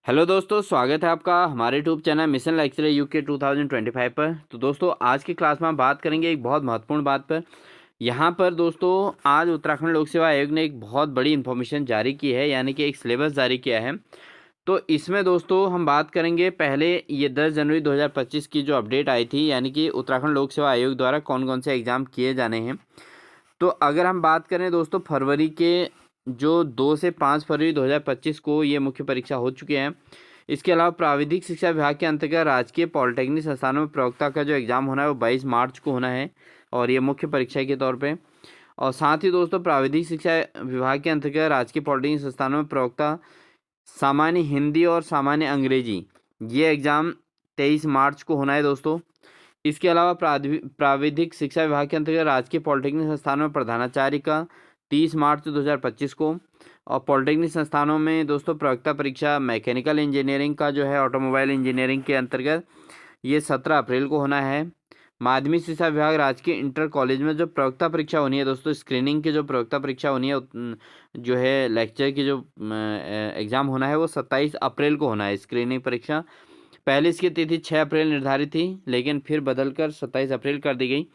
Hello दोस्तों, स्वागत है आपका हमारे YouTube channel mission lecture UK 2025 पर। तो दोस्तों, आज की क्लास में हम बात करेंगे एक बहुत महत्वपूर्ण बात पर। यहाँ पर दोस्तों, आज उत्तराखंड लोक सेवा आयोग ने एक बहुत बड़ी इन्फॉर्मेशन जारी की है, यानी कि एक सिलेबस जारी किया है। तो इसमें दोस्तों हम बात करेंगे, पहले ये 10 जनवरी 2025 की जो अपडेट आई थी, यानी कि उत्तराखंड लोक सेवा आयोग द्वारा कौन कौन से एग्ज़ाम किए जाने हैं। तो अगर हम बात करें दोस्तों, फरवरी के जो 2 से 5 फरवरी 2025 को ये मुख्य परीक्षा हो चुकी है। इसके अलावा प्राविधिक शिक्षा विभाग के अंतर्गत राजकीय पॉलिटेक्निक संस्थानों में प्रवक्ता का जो एग्ज़ाम होना है वो 22 मार्च को होना है, और ये मुख्य परीक्षा के तौर पे। और साथ ही दोस्तों, प्राविधिक शिक्षा विभाग के अंतर्गत राजकीय पॉलिटेक्निक संस्थानों में प्रवक्ता सामान्य हिंदी और सामान्य अंग्रेजी, ये एग्ज़ाम 23 मार्च को होना है दोस्तों। इसके अलावा प्राविधिक शिक्षा विभाग के अंतर्गत राजकीय पॉलिटेक्निक संस्थानों में प्रधानाचार्य का 30 मार्च 2025 को। और पॉलिटेक्निक संस्थानों में दोस्तों प्रवक्ता परीक्षा मैकेनिकल इंजीनियरिंग का जो है ऑटोमोबाइल इंजीनियरिंग के अंतर्गत, ये 17 अप्रैल को होना है। माध्यमिक शिक्षा विभाग राजकीय इंटर कॉलेज में जो प्रवक्ता परीक्षा होनी है दोस्तों, स्क्रीनिंग की जो प्रवक्ता परीक्षा होनी है, जो है लेक्चर की जो एग्ज़ाम होना है वो 27 अप्रैल को होना है, स्क्रीनिंग परीक्षा। पहले इसकी तिथि 6 अप्रैल निर्धारित थी, लेकिन फिर बदलकर 27 अप्रैल कर दी गई।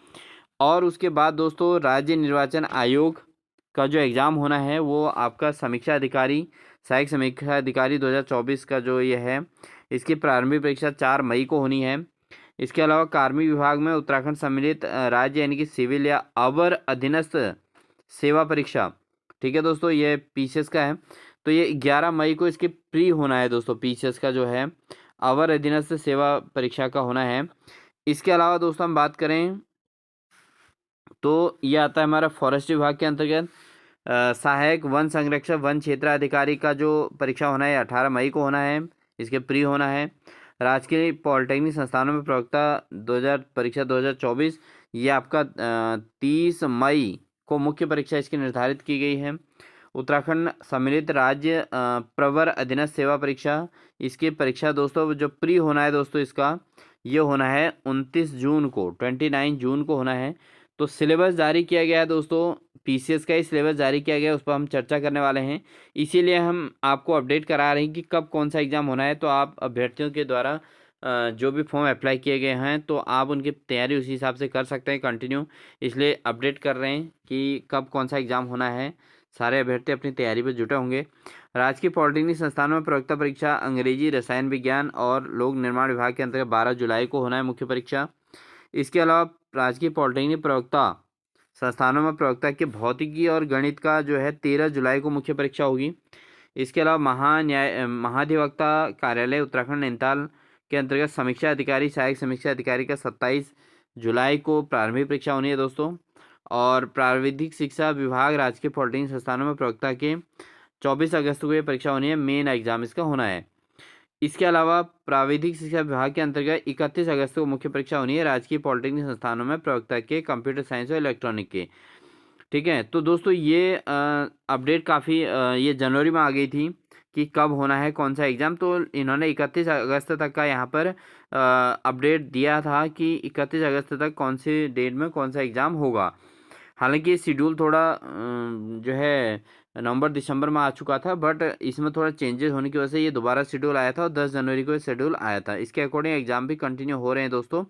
और उसके बाद दोस्तों, राज्य निर्वाचन आयोग का जो एग्ज़ाम होना है वो आपका समीक्षा अधिकारी, सहायक समीक्षा अधिकारी 2024 का जो ये है, इसकी प्रारंभिक परीक्षा 4 मई को होनी है। इसके अलावा कार्मिक विभाग में उत्तराखंड सम्मिलित राज्य यानी कि सिविल या अवर अधीनस्थ सेवा परीक्षा, ठीक है दोस्तों, ये पीसीएस का है। तो ये 11 मई को इसकी प्री होना है दोस्तों, पीसीएस का जो है अवर अधीनस्थ सेवा परीक्षा का होना है। इसके अलावा दोस्तों हम बात करें तो ये आता है हमारा फॉरेस्ट विभाग के अंतर्गत सहायक वन संरक्षक वन क्षेत्र अधिकारी का जो परीक्षा होना है 18 मई को होना है, इसके प्री होना है। राजकीय पॉलिटेक्निक संस्थानों में प्रवक्ता 2000 परीक्षा 2024, ये आपका 30 मई को मुख्य परीक्षा इसकी निर्धारित की गई है। उत्तराखंड सम्मिलित राज्य प्रवर अधीनस्थ सेवा परीक्षा, इसकी परीक्षा दोस्तों जो प्री होना है दोस्तों, इसका ये होना है 29 जून को, 29 जून को होना है। तो सिलेबस जारी किया गया है दोस्तों, पीसीएस का ही सिलेबस जारी किया गया है, उस पर हम चर्चा करने वाले हैं। इसीलिए हम आपको अपडेट करा रहे हैं कि कब कौन सा एग्ज़ाम होना है। तो आप अभ्यर्थियों के द्वारा जो भी फॉर्म अप्लाई किए गए हैं, तो आप उनकी तैयारी उसी हिसाब से कर सकते हैं कंटिन्यू। इसलिए अपडेट कर रहे हैं कि कब कौन सा एग्ज़ाम होना है। सारे अभ्यर्थी अपनी तैयारी पर जुटे होंगे। राजकीय पॉलिटेक्निक संस्थानों में प्रवक्ता परीक्षा अंग्रेजी, रसायन विज्ञान और लोक निर्माण विभाग के अंतर्गत 12 जुलाई को होना है मुख्य परीक्षा। इसके अलावा राजकीय पॉलिटेक्निक प्रवक्ता संस्थानों में प्रवक्ता के भौतिकी और गणित का जो है 13 जुलाई को मुख्य परीक्षा होगी। इसके अलावा महाधिवक्ता कार्यालय उत्तराखंड नैनीताल के अंतर्गत समीक्षा अधिकारी, सहायक समीक्षा अधिकारी का 27 जुलाई को प्रारंभिक परीक्षा होनी है दोस्तों। और प्राविधिक शिक्षा विभाग राजकीय पॉलिटेक्निक संस्थानों में प्रवक्ता के 24 अगस्त को ये परीक्षा होनी है, मेन एग्जाम इसका होना है। इसके अलावा प्राविधिक शिक्षा विभाग के अंतर्गत 31 अगस्त को मुख्य परीक्षा होनी है राजकीय पॉलिटेक्निक संस्थानों में प्रवक्ता के कंप्यूटर साइंस और इलेक्ट्रॉनिक के। ठीक है, तो दोस्तों ये अपडेट काफ़ी ये जनवरी में आ गई थी कि कब होना है कौन सा एग्ज़ाम। तो इन्होंने 31 अगस्त तक का यहाँ पर अपडेट दिया था कि 31 अगस्त तक कौन सी डेट में कौन सा एग्ज़ाम होगा। हालांकि ये शेड्यूल थोड़ा जो है नवंबर दिसंबर में आ चुका था, बट इसमें थोड़ा चेंजेस होने की वजह से ये दोबारा शेड्यूल आया था और 10 जनवरी को ये शेड्यूल आया था। इसके अकॉर्डिंग एग्ज़ाम भी कंटिन्यू हो रहे हैं दोस्तों।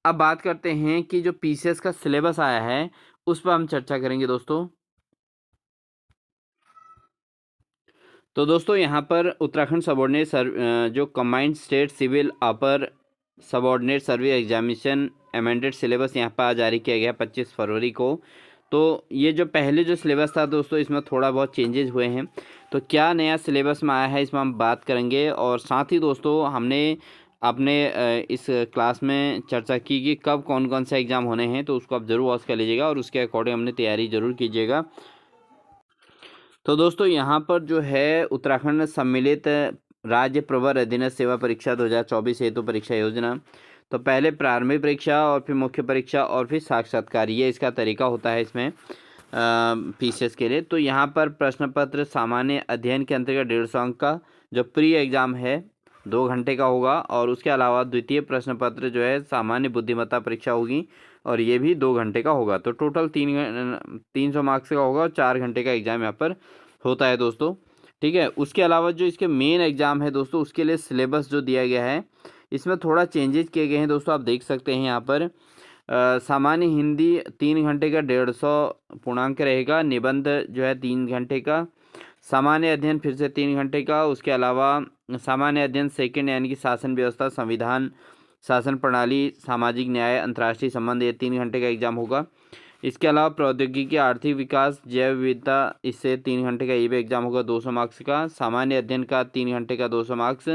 अब बात करते हैं कि जो पीसीएस का सिलेबस आया है उस पर हम चर्चा करेंगे दोस्तों। तो दोस्तों यहाँ पर उत्तराखंड सबऑर्डिनेट जो combined state civil upper subordinate service examination amended syllabus यहाँ पर जारी किया गया 25 फरवरी को। तो ये जो पहले जो सिलेबस था दोस्तों, इसमें थोड़ा बहुत चेंजेस हुए हैं। तो क्या नया सिलेबस में आया है इसमें हम बात करेंगे। और साथ ही दोस्तों, हमने अपने इस क्लास में चर्चा की कि कब कौन कौन सा एग्ज़ाम होने हैं, तो उसको आप ज़रूर वॉच कर लीजिएगा और उसके अकॉर्डिंग हमने तैयारी ज़रूर कीजिएगा। तो दोस्तों यहाँ पर जो है उत्तराखंड सम्मिलित राज्य प्रवर अधीनस्थ सेवा परीक्षा 2024 हेतु परीक्षा योजना। तो पहले प्रारंभिक परीक्षा और फिर मुख्य परीक्षा और फिर साक्षात्कार, ये इसका तरीका होता है इसमें पीसीएस के लिए। तो यहाँ पर प्रश्न पत्र सामान्य अध्ययन के अंतर्गत 150 अंक का जो प्री एग्ज़ाम है 2 घंटे का होगा, और उसके अलावा द्वितीय प्रश्न पत्र जो है सामान्य बुद्धिमत्ता परीक्षा होगी और ये भी 2 घंटे का होगा। तो टोटल 300 मार्क्स का होगा और 4 घंटे का एग्ज़ाम यहाँ पर होता है दोस्तों। ठीक है। उसके अलावा जो इसके मेन एग्ज़ाम है दोस्तों, उसके लिए सिलेबस जो दिया गया है इसमें थोड़ा चेंजेस किए गए हैं दोस्तों। आप देख सकते हैं यहाँ पर सामान्य हिंदी 3 घंटे का 150 पूर्णांक रहेगा। निबंध जो है 3 घंटे का। सामान्य अध्ययन फिर से 3 घंटे का। उसके अलावा सामान्य अध्ययन सेकंड यानी कि शासन व्यवस्था, संविधान, शासन प्रणाली, सामाजिक न्याय, अंतर्राष्ट्रीय संबंध, ये 3 घंटे का एग्जाम होगा। इसके अलावा प्रौद्योगिकी, आर्थिक विकास, जैव विविधता, इससे 3 घंटे का ये भी एग्जाम होगा 200 मार्क्स का। सामान्य अध्ययन का 3 घंटे का 200 मार्क्स।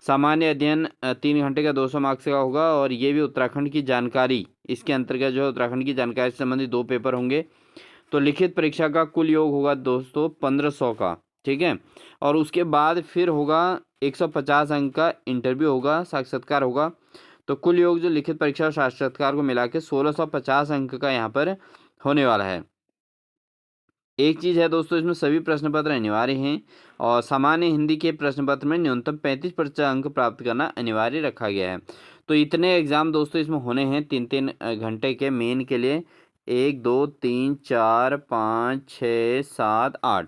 सामान्य अध्ययन 3 घंटे का 200 मार्क्स का होगा। और ये भी उत्तराखंड की जानकारी, इसके अंतर्गत जो है उत्तराखंड की जानकारी से संबंधित 2 पेपर होंगे। तो लिखित परीक्षा का कुल योग होगा दोस्तों 1500 का, ठीक है। और उसके बाद फिर होगा 150 अंक का इंटरव्यू होगा, साक्षात्कार होगा। तो कुल योग जो लिखित परीक्षा और साक्षात्कार को मिला के 1650 अंक का यहाँ पर होने वाला है। एक चीज़ है दोस्तों, इसमें सभी प्रश्न पत्र अनिवार्य हैं और सामान्य हिंदी के प्रश्न पत्र में न्यूनतम 35% अंक प्राप्त करना अनिवार्य रखा गया है। तो इतने एग्जाम दोस्तों इसमें होने हैं 3-3 घंटे के मेन के लिए। 1 2 3 4 5 6 7 8,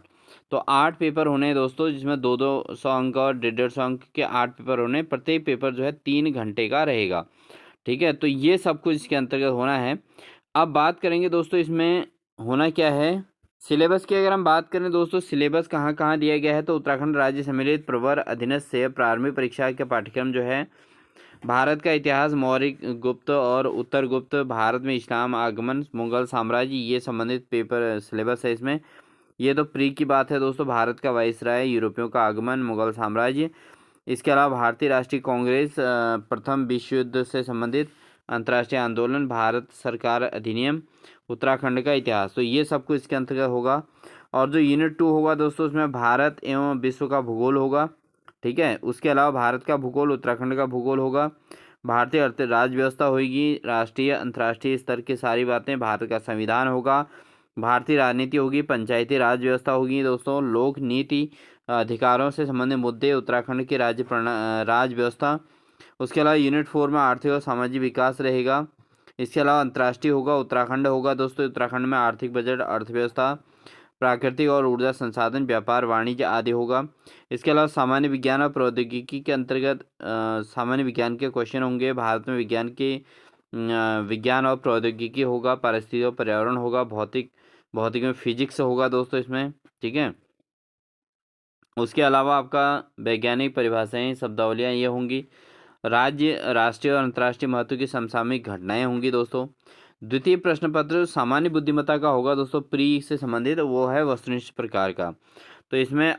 तो 8 पेपर होने हैं दोस्तों, जिसमें 200 अंक और 150 अंक के 8 पेपर होने। प्रत्येक पेपर जो है 3 घंटे का रहेगा, ठीक है। तो ये सब कुछ इसके अंतर्गत होना है। अब बात करेंगे दोस्तों इसमें होना क्या है। सिलेबस की अगर हम बात करें दोस्तों, सिलेबस कहाँ कहाँ दिया गया है, तो उत्तराखंड राज्य सम्मिलित प्रवर अधीनस्थ से प्रारंभिक परीक्षा के पाठ्यक्रम जो है भारत का इतिहास, मौर्य गुप्त और उत्तर गुप्त, भारत में इस्लाम आगमन, मुगल साम्राज्य, ये संबंधित पेपर सिलेबस है इसमें। ये तो प्री की बात है दोस्तों। भारत का वायसराय, यूरोपियों का आगमन, मुगल साम्राज्य, इसके अलावा भारतीय राष्ट्रीय कांग्रेस, प्रथम विश्व युद्ध से संबंधित, अंतर्राष्ट्रीय आंदोलन, भारत सरकार अधिनियम, उत्तराखंड का इतिहास, तो ये सब कुछ इसके अंतर्गत होगा। और जो यूनिट 2 होगा दोस्तों, उसमें भारत एवं विश्व का भूगोल होगा, ठीक है। उसके अलावा भारत का भूगोल, उत्तराखंड का भूगोल होगा, भारतीय अर्थ राज्य व्यवस्था होगी, राष्ट्रीय अंतर्राष्ट्रीय स्तर की सारी बातें, भारत का संविधान होगा, भारतीय राजनीति होगी, पंचायती राज व्यवस्था होगी दोस्तों, लोक नीति, अधिकारों से संबंधित मुद्दे, उत्तराखंड की राज व्यवस्था। उसके अलावा यूनिट 4 में आर्थिक और सामाजिक विकास रहेगा। इसके अलावा अंतर्राष्ट्रीय होगा, उत्तराखंड होगा दोस्तों। उत्तराखंड में आर्थिक बजट, अर्थव्यवस्था, प्राकृतिक और ऊर्जा संसाधन, व्यापार, वाणिज्य आदि होगा। इसके अलावा सामान्य विज्ञान और प्रौद्योगिकी के अंतर्गत सामान्य विज्ञान के क्वेश्चन होंगे। भारत में विज्ञान और प्रौद्योगिकी होगा, परिस्थिति और पर्यावरण होगा, भौतिक में फिजिक्स होगा दोस्तों इसमें, ठीक है। उसके अलावा आपका वैज्ञानिक परिभाषाएं, शब्दावलियाँ ये होंगी। राज्य, राष्ट्रीय और अंतर्राष्ट्रीय महत्व की समसामयिक घटनाएं होंगी दोस्तों। द्वितीय प्रश्न पत्र सामान्य बुद्धिमत्ता का होगा दोस्तों, प्री से संबंधित, वो है वस्तुनिष्ठ प्रकार का। तो इसमें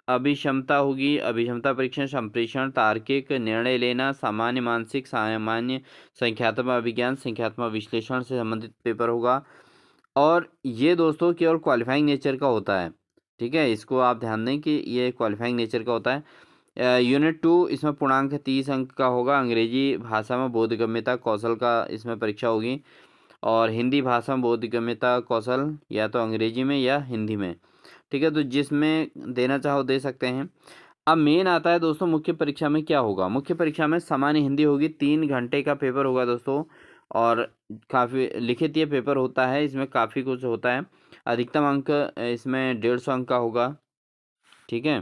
अभिक्षमता होगी, अभिक्षमता परीक्षण, संप्रेषण, तार्किक निर्णय लेना, सामान्य मानसिक, सामान्य संख्यात्मक अभिज्ञान, संख्यात्मक विश्लेषण से संबंधित पेपर होगा। और ये दोस्तों केवल क्वालिफाइंग नेचर का होता है, ठीक है। इसको आप ध्यान दें कि ये क्वालिफाइंग नेचर का होता है। यूनिट 2 इसमें पूर्णांक 30 अंक का होगा। अंग्रेजी भाषा में बोधगम्यता कौशल का इसमें परीक्षा होगी। और हिंदी भाषा में बोधगम्यता कौशल या तो अंग्रेजी में या हिंदी में, ठीक है। तो जिसमें देना चाहो दे सकते हैं। अब मेन आता है दोस्तों, मुख्य परीक्षा में क्या होगा। मुख्य परीक्षा में सामान्य हिंदी होगी, 3 घंटे का पेपर होगा दोस्तों। और काफ़ी लिखित ये पेपर होता है, इसमें काफ़ी कुछ होता है। अधिकतम अंक इसमें 150 अंक का होगा, ठीक है।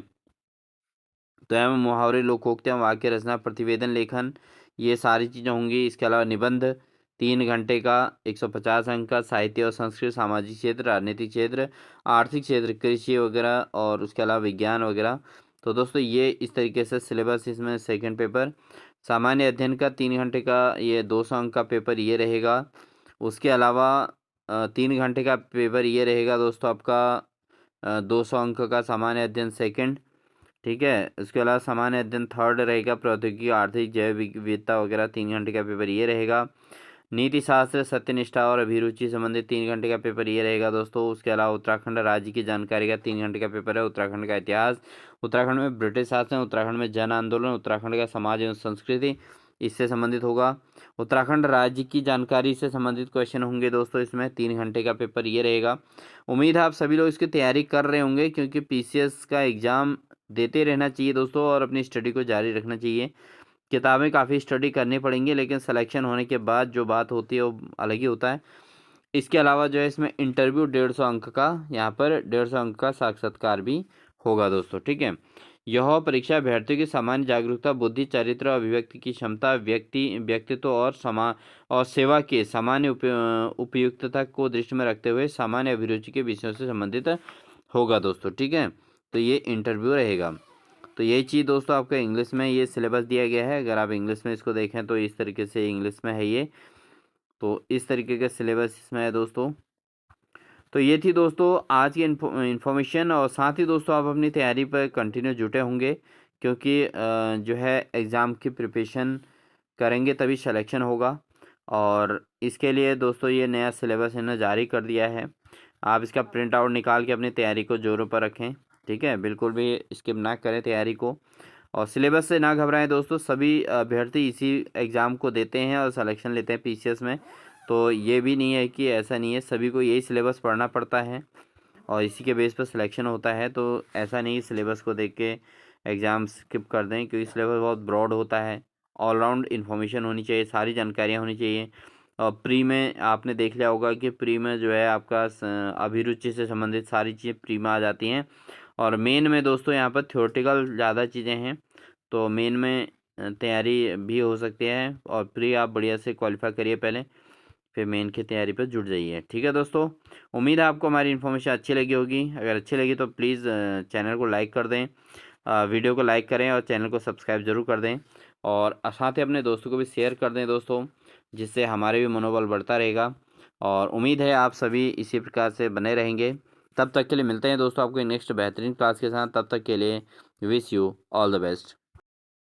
तो एवं मुहावरे, लोकोक्तियाँ, वाक्य रचना, प्रतिवेदन लेखन, ये सारी चीज़ें होंगी। इसके अलावा निबंध 3 घंटे का 150 अंक का, साहित्य और संस्कृत, सामाजिक क्षेत्र, राजनीतिक क्षेत्र, आर्थिक क्षेत्र, कृषि वगैरह, और उसके अलावा विज्ञान वगैरह। तो दोस्तों ये इस तरीके से सिलेबस इसमें सेकंड पेपर। सामान्य अध्ययन का 3 घंटे का ये 200 अंक का पेपर ये रहेगा। उसके अलावा 3 घंटे का पेपर ये रहेगा दोस्तों आपका 200 अंक का सामान्य अध्ययन सेकंड, ठीक है। उसके अलावा सामान्य अध्ययन थर्ड रहेगा। प्रौद्योगिकी, आर्थिक, जैव विविधता वगैरह 3 घंटे का पेपर ये रहेगा। नीति शास्त्र, सत्यनिष्ठा और अभिरुचि संबंधित 3 घंटे का पेपर ये रहेगा दोस्तों। उसके अलावा उत्तराखंड राज्य की जानकारी का 3 घंटे का पेपर है। उत्तराखंड का इतिहास, उत्तराखंड में ब्रिटिश शासन, उत्तराखंड में जन आंदोलन, उत्तराखंड का समाज एवं संस्कृति, इससे संबंधित होगा। उत्तराखंड राज्य की जानकारी से संबंधित क्वेश्चन होंगे दोस्तों, इसमें 3 घंटे का पेपर ये रहेगा। उम्मीद है आप सभी लोग इसकी तैयारी कर रहे होंगे, क्योंकि पीसीएस का एग्ज़ाम देते रहना चाहिए दोस्तों और अपनी स्टडी को जारी रखना चाहिए। किताबें काफ़ी स्टडी करनी पड़ेंगी, लेकिन सिलेक्शन होने के बाद जो बात होती है वो अलग ही होता है। इसके अलावा जो है इसमें इंटरव्यू 150 अंक का, यहाँ पर 150 अंक का साक्षात्कार भी होगा दोस्तों। ठीक है, यह परीक्षा अभ्यर्थियों की सामान्य जागरूकता, बुद्धि, चरित्र, अभिव्यक्ति की क्षमता, व्यक्तित्व और सेवा के सामान्य उपयुक्तता को दृष्टि में रखते हुए सामान्य अभिरुचि के विषयों से संबंधित होगा दोस्तों। ठीक है, तो ये इंटरव्यू रहेगा। तो यही चीज़ दोस्तों आपका इंग्लिश में ये सिलेबस दिया गया है। अगर आप इंग्लिश में इसको देखें तो इस तरीके से इंग्लिश में है ये। तो इस तरीके का सिलेबस इसमें है दोस्तों। तो ये थी दोस्तों आज की इन्फॉर्मेशन, और साथ ही दोस्तों आप अपनी तैयारी पर कंटिन्यू जुटे होंगे, क्योंकि जो है एग्ज़ाम की प्रिपरेशन करेंगे तभी सिलेक्शन होगा। और इसके लिए दोस्तों ये नया सिलेबस इन्होंने जारी कर दिया है। आप इसका प्रिंट आउट निकाल के अपनी तैयारी को जोरों पर रखें। ठीक है, बिल्कुल भी स्किप ना करें तैयारी को, और सिलेबस से ना घबराएं दोस्तों। सभी अभ्यर्थी इसी एग्ज़ाम को देते हैं और सिलेक्शन लेते हैं पीसीएस में। तो ये भी नहीं है कि ऐसा नहीं है, सभी को यही सिलेबस पढ़ना पड़ता है और इसी के बेस पर सिलेक्शन होता है। तो ऐसा नहीं सिलेबस को देख के एग्ज़ाम स्किप कर दें, क्योंकि सिलेबस बहुत ब्रॉड होता है। ऑलराउंड इन्फॉर्मेशन होनी चाहिए, सारी जानकारियाँ होनी चाहिए। और प्री में आपने देख लिया होगा कि प्री में जो है आपका अभिरुचि से संबंधित सारी चीज़ें प्री में आ जाती हैं। और मेन में दोस्तों यहाँ पर थ्योरेटिकल ज़्यादा चीज़ें हैं, तो मेन में तैयारी भी हो सकती है। और प्री आप बढ़िया से क्वालिफाई करिए पहले, फिर मेन की तैयारी पर जुट जाइए। ठीक है दोस्तों, उम्मीद है आपको हमारी इन्फॉर्मेशन अच्छी लगी होगी। अगर अच्छी लगी तो प्लीज़ चैनल को लाइक कर दें, वीडियो को लाइक करें और चैनल को सब्सक्राइब ज़रूर कर दें। और साथ ही अपने दोस्तों को भी शेयर कर दें दोस्तों, जिससे हमारे भी मनोबल बढ़ता रहेगा। और उम्मीद है आप सभी इसी प्रकार से बने रहेंगे। तब तक के लिए मिलते हैं दोस्तों आपको नेक्स्ट बेहतरीन क्लास के साथ। तब तक के लिए wish you all the best.